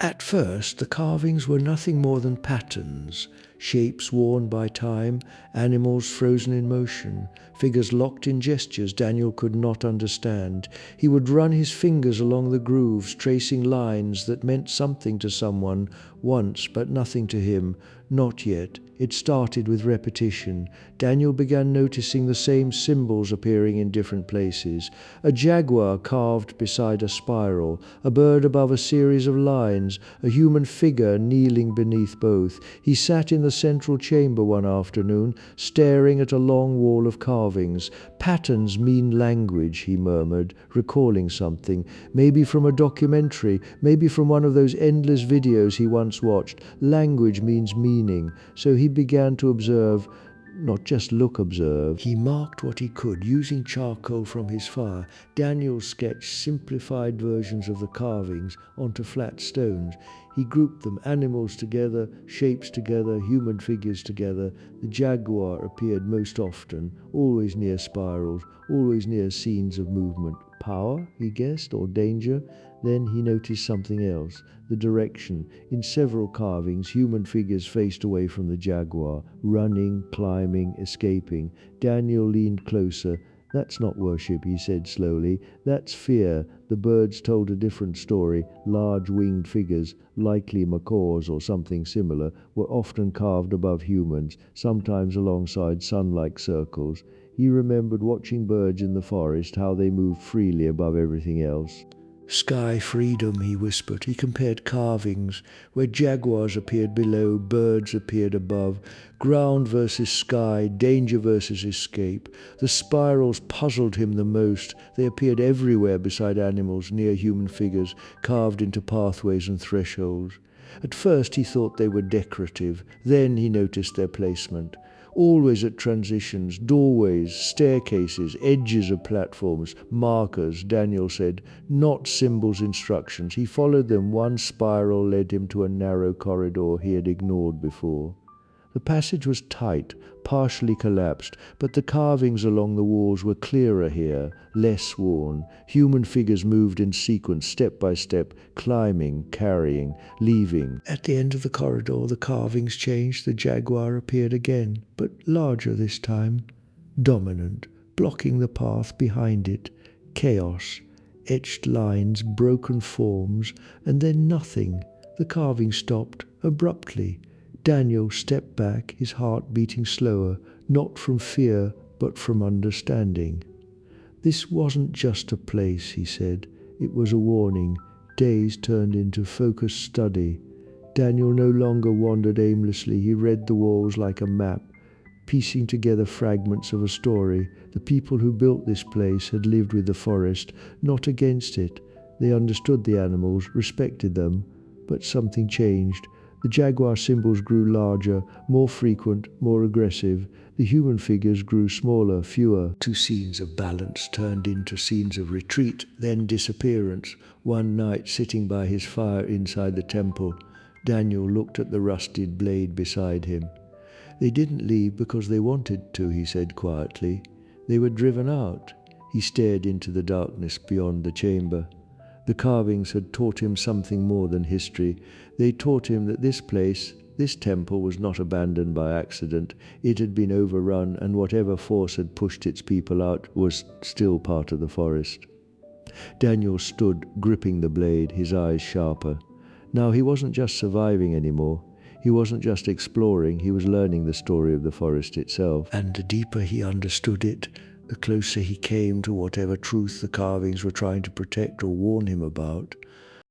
At first, the carvings were nothing more than patterns, shapes worn by time, animals frozen in motion, figures locked in gestures Daniel could not understand. He would run his fingers along the grooves, tracing lines that meant something to someone once, but nothing to him, not yet. It started with repetition. Daniel began noticing the same symbols appearing in different places. A jaguar carved beside a spiral, a bird above a series of lines, a human figure kneeling beneath both. He sat in the central chamber one afternoon, staring at a long wall of carvings. "Patterns mean language," he murmured, recalling something, maybe from a documentary, maybe from one of those endless videos he once watched. Language means meaning. So he began to observe, not just observe. He marked what he could, using charcoal from his fire. Daniel sketched simplified versions of the carvings onto flat stones. He grouped them, animals together, shapes together, human figures together. The jaguar appeared most often, always near spirals, always near scenes of movement. Power, he guessed, or danger? Then he noticed something else, the direction. In several carvings, human figures faced away from the jaguar, running, climbing, escaping. Daniel leaned closer. "That's not worship," he said slowly. "That's fear." The birds told a different story. Large winged figures, likely macaws or something similar, were often carved above humans, sometimes alongside sun-like circles. He remembered watching birds in the forest, how they moved freely above everything else. "Sky freedom," he whispered. He compared carvings, where jaguars appeared below, birds appeared above, ground versus sky, danger versus escape. The spirals puzzled him the most. They appeared everywhere beside animals, near human figures, carved into pathways and thresholds. At first he thought they were decorative, then he noticed their placement. Always at transitions, doorways, staircases, edges of platforms, markers, Daniel said, not symbols, instructions. He followed them. One spiral led him to a narrow corridor he had ignored before. The passage was tight, partially collapsed, but the carvings along the walls were clearer here, less worn. Human figures moved in sequence, step by step, climbing, carrying, leaving. At the end of the corridor, the carvings changed. The jaguar appeared again, but larger this time, dominant, blocking the path behind it. Chaos, etched lines, broken forms, and then nothing. The carving stopped abruptly. Daniel stepped back, his heart beating slower, not from fear, but from understanding. This wasn't just a place, he said. It was a warning. Days turned into focused study. Daniel no longer wandered aimlessly. He read the walls like a map, piecing together fragments of a story. The people who built this place had lived with the forest, not against it. They understood the animals, respected them, but something changed. The jaguar symbols grew larger, more frequent, more aggressive. The human figures grew smaller, fewer. 2 scenes of balance turned into scenes of retreat, then disappearance. One night, sitting by his fire inside the temple, Daniel looked at the rusted blade beside him. "They didn't leave because they wanted to," he said quietly. "They were driven out." He stared into the darkness beyond the chamber. The carvings had taught him something more than history. They taught him that this place, this temple, was not abandoned by accident. It had been overrun, and whatever force had pushed its people out was still part of the forest. Daniel stood, gripping the blade, his eyes sharper. Now he wasn't just surviving anymore. He wasn't just exploring, he was learning the story of the forest itself. And the deeper he understood it, the closer he came to whatever truth the carvings were trying to protect or warn him about.